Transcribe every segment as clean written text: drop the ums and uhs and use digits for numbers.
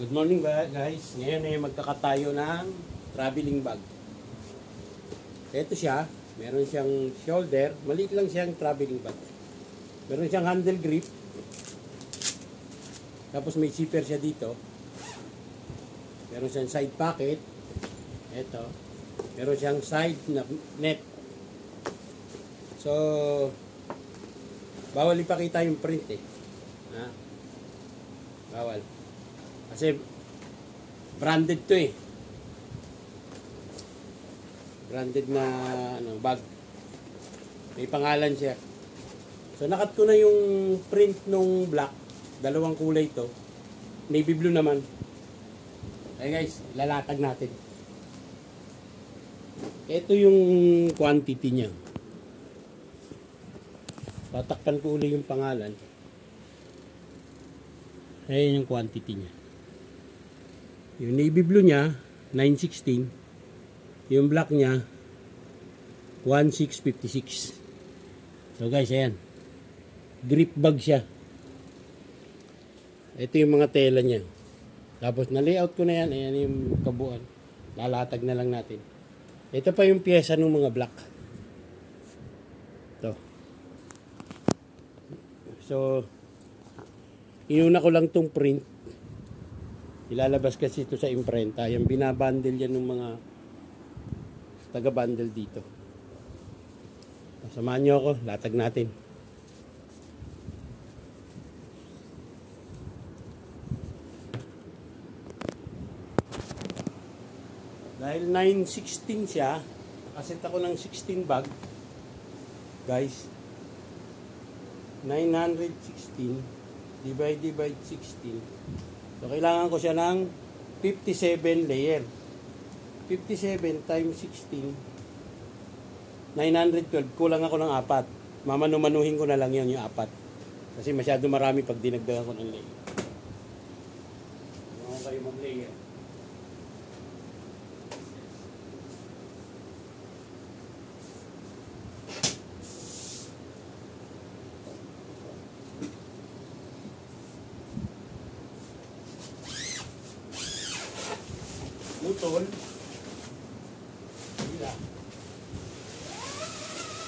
Good morning guys. Ngayon ay magkaka tayo ng traveling bag. Ito siya, meron siyang shoulder, maliit lang siyang traveling bag. Meron siyang handle grip. Tapos may zipper siya dito. Meron siyang side pocket. Ito. Meron siyang side net. So, bawal ipakita yung print eh. Ha? Bawal. Kasi branded to eh. Branded na bag. May pangalan siya. So nakat ko na yung print nung black. Dalawang kulay to. Navy blue naman. Okay guys, lalatag natin. Ito yung quantity niya. Tatakpan ko uli yung pangalan. Ayan yung quantity niya. Yung navy blue niya, 916. Yung black niya, 1656. So guys, ayan. Grip bag siya. Ito yung mga tela niya. Tapos na-layout ko na yan. Ayan yung kabuuan. Lalatag na lang natin. Ito pa yung pyesa ng mga black. Ito. So, inuna ko lang tong print. Ilalabas kasi ito sa imprenta. Yung binabundle yan ng mga taga-bundle dito. Samahan nyo ako. Latag natin. Dahil 916 siya, nakaset ako ng 16 bag. Guys, 916 divided by 16. So, kailangan ko siya ng 57 layer. 57 times 16, 912. Kulang ako ng 4. Mamanu-manuhin ko na lang yun, yung 4. Kasi masyado marami pag dinagdagan ko ng layer. Ano kayo mag-layer? Utol.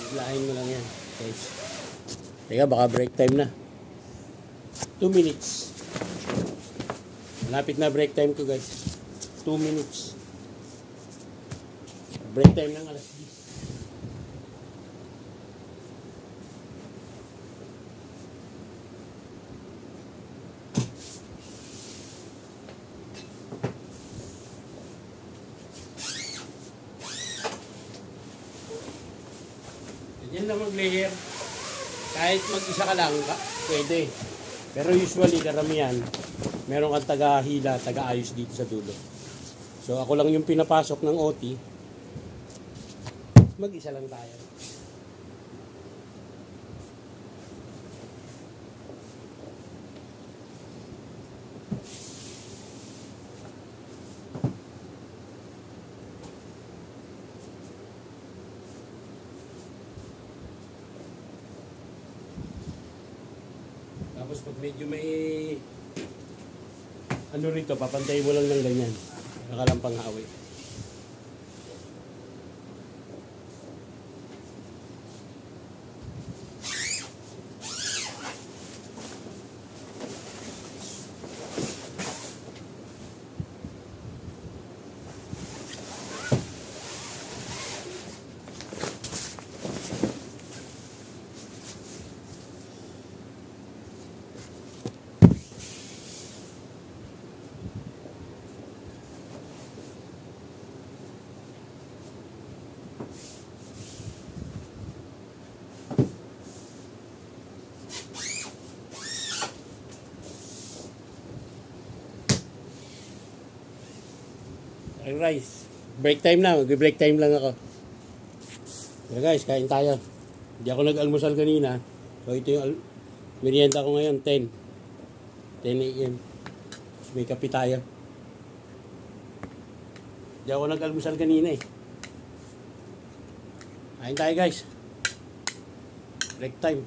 Biglahin mo lang yan. Guys. Teka, baka break time na. 2 minutes. Malapit na break time ko guys. 2 minutes. Break time ng alas 10. Yan lang mag-layer. Kahit mag-isa ka lang, pwede. Pero usually, karamihan, meron kang taga-hila, taga-ayos dito sa dulo. So, ako lang yung pinapasok ng OT. Mag-isa lang tayo. Tapos pag medyo may ano rito, papantay mo lang ng ganyan. Nakalampang hawi. Ay rice. Break time na. Mag-break time lang ako. So guys, kain tayo. Hindi ako nag-almusal kanina. So ito yung merienda ko ngayon, 10 a.m. So, may kape tayo. Hindi ako nag-almusal kanina eh. Kain tayo guys. Break time.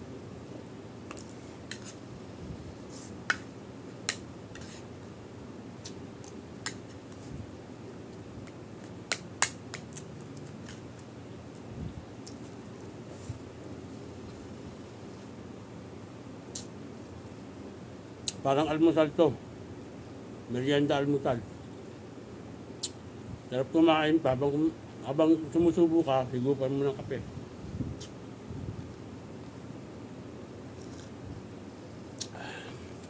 Parang almusal to. Merienda almusal. Sarap kumain pa habang sumusubo ka, higupan mo ng kape.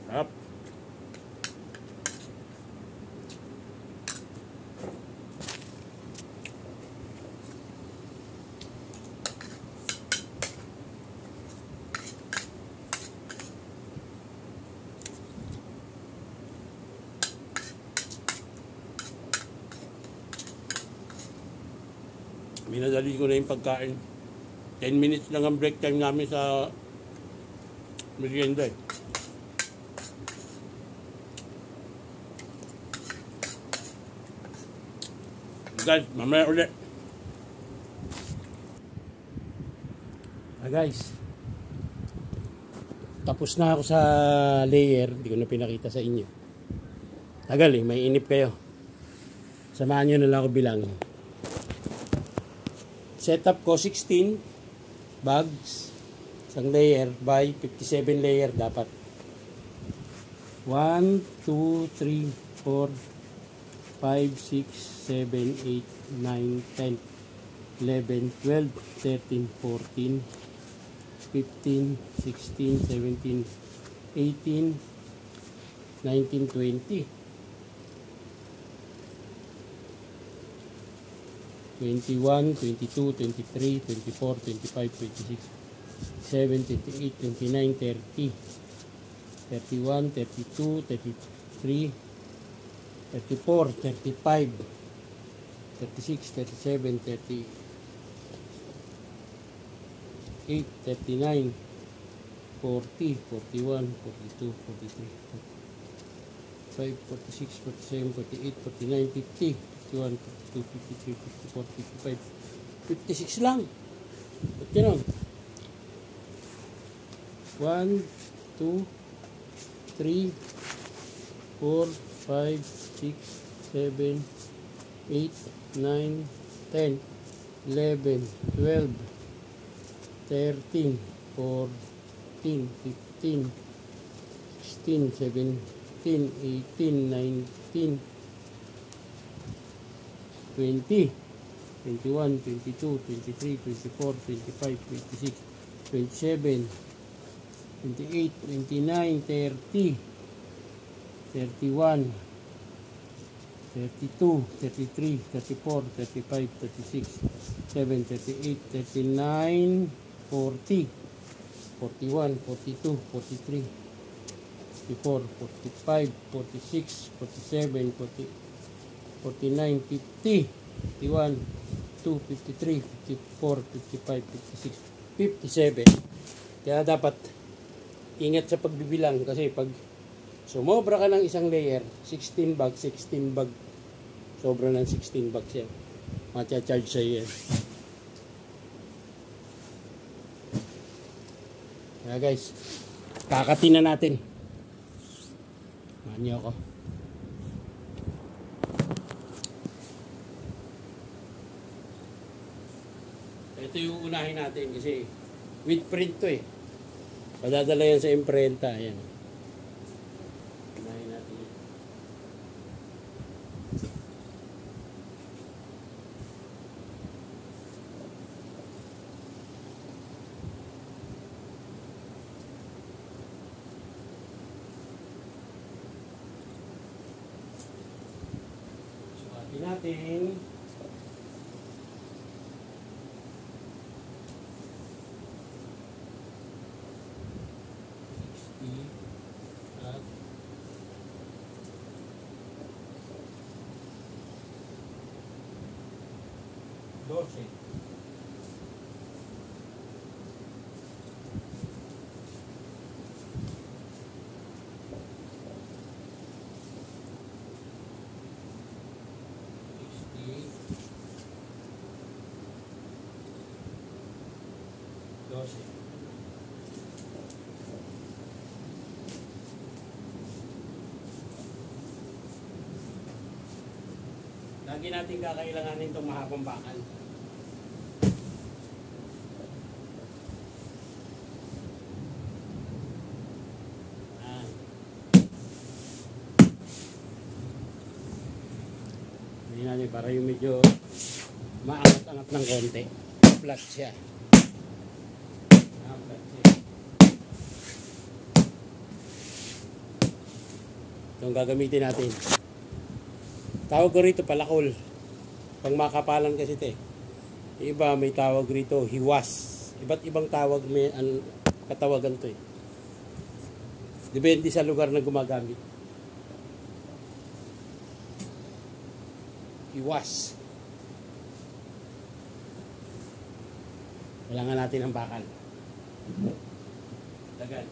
Sarap. Minadali ko na yung pagkain. 10 minutes lang ang break time namin sa merienda eh. Guys, mamaya ulit. Guys, tapos na ako sa layer. Hindi ko na pinakita sa inyo. Tagal eh, may inip kayo. Samahan nyo na lang ako bilang. Setup ko 16 bags, isang layer by 57 layer dapat. 1, 2, 3, 4, 5, 6, 7, 8, 9, 10, 11, 12, 13, 14, 15, 16, 17, 18, 19, 20. 21, 22, 23, 24, 25, 26, 27, 28, 29, 30, 31, 32, 33, 34, 35, 36, 37, 38, 39, 40, 41, 42, 43, 45, 46, 47, 48, 49, 50, 51, 52, 53, 54, 55, 56 lang. Ba't gano'n? 1, 2, 3, 4, 5, 6, 7, 8, 9, 10, 11, 12, 13, 14, 15, 16, 17, 18, 19, 20, 21, 22, 23, 24, 25, 26, 27, 28, 29, 30, 31, 32, 33, 34, 35, 36, 7, 38, 39, 40, 41, 42, 43, 44, 45, 46, 47, 48, 49, 50, 51, 2, 53, 54, 55, 56, 57. Kaya dapat ingat sa pagbibilang kasi pag sumobra ka ng isang layer, 16 bag, sobra ng 16 bags yan. Matcha-charge sa iyo yan. Kaya guys, kakatin na natin. Manyo ako. Ito yung unahin natin kasi with print to eh. Padadala yan sa imprenta. Ayan. Unahin natin yan. Sukatin natin. At 12. Lagi natin kakailanganin itong mahabang bakal. niya para yung medyo maangat-angat ng konti. Flat siya. Flat siya. Ito ang gagamitin natin. Tawag ko rito palakol. Pang makapalan kasi ito eh. Iba may tawag rito hiwas. Iba't ibang tawag may katawagan to eh. Depende sa lugar na gumagamit. Hiwas. Kailangan natin ang bakal. Dagan.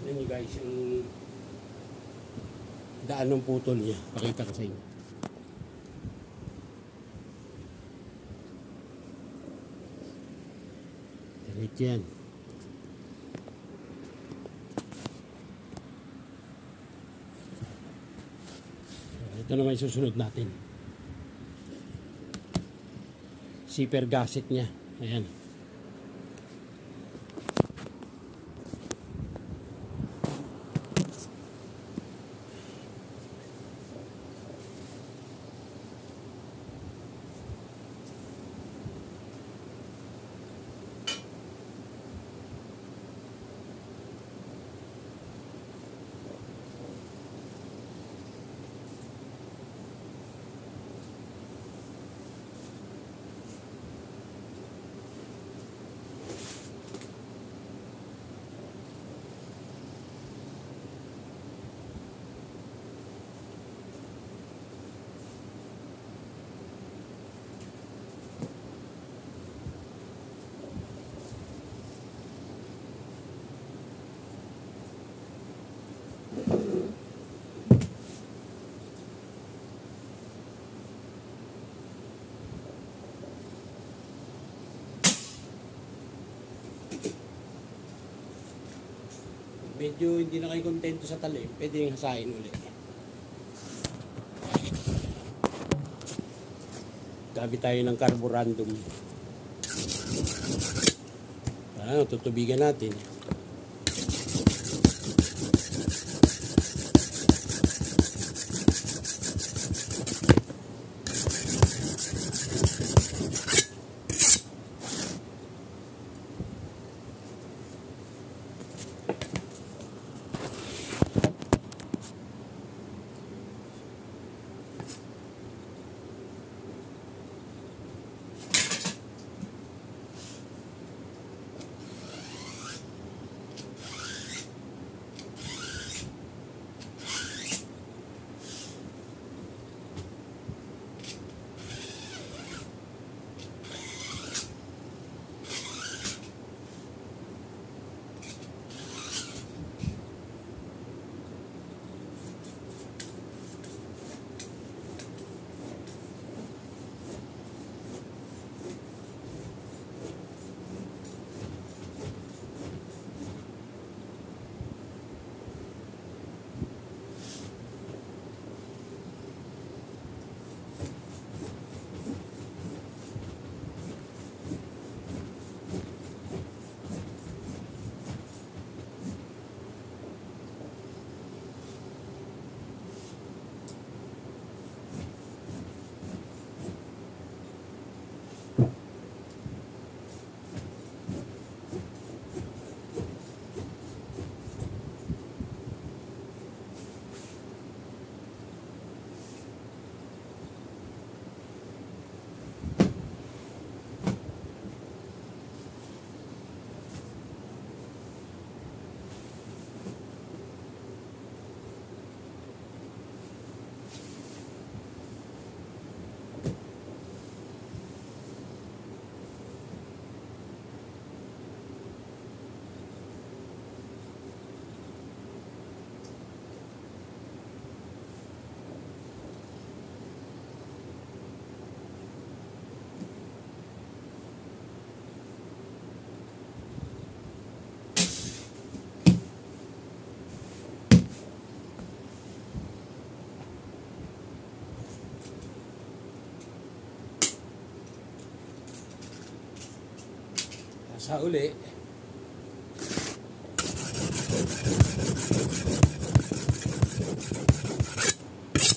Yan guys, yung daan ng putol niya. Pakita ko sa inyo. Diretso yan. Ito naman yung susunod natin. Zipper gasket niya. Ayan. Medyo hindi na kayo kontento sa talim, pwede yung hasain ulit. Gamit tayo ng carborundum. Tutubigan natin. Sa uli.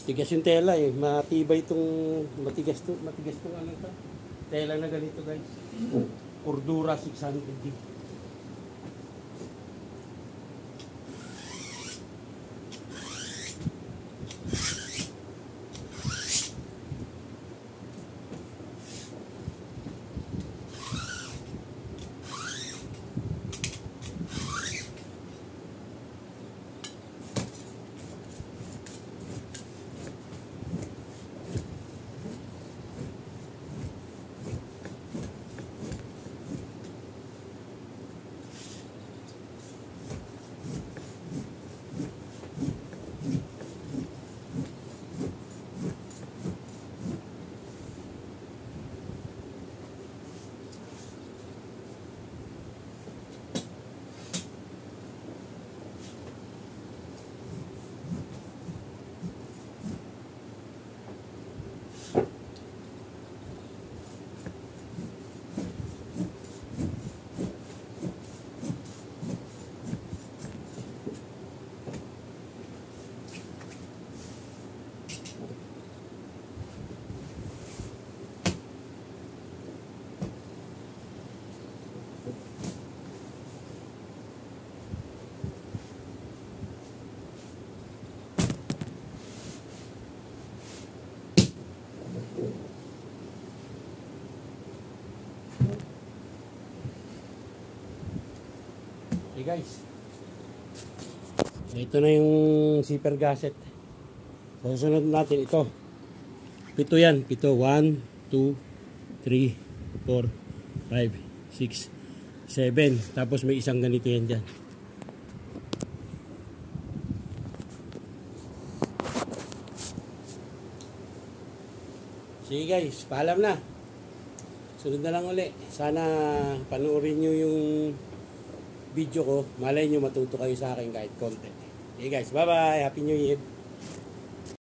Tigas yung tela eh. Matibay itong matigas to ano to. Tela na ganito guys. Cordura 600D. Hey guys, ito na yung zipper gasket. Susunod natin ito. Pito yan, pito. 1, 2, 3, 4, 5, 6, 7. Tapos may isang ganito yan dyan. Sige guys, paalam na. Sunod na lang uli. Sana panoorin nyo yung video ko. Malay nyo matuto kayo sa akin kahit konti. Okay guys, bye bye. Happy New Year.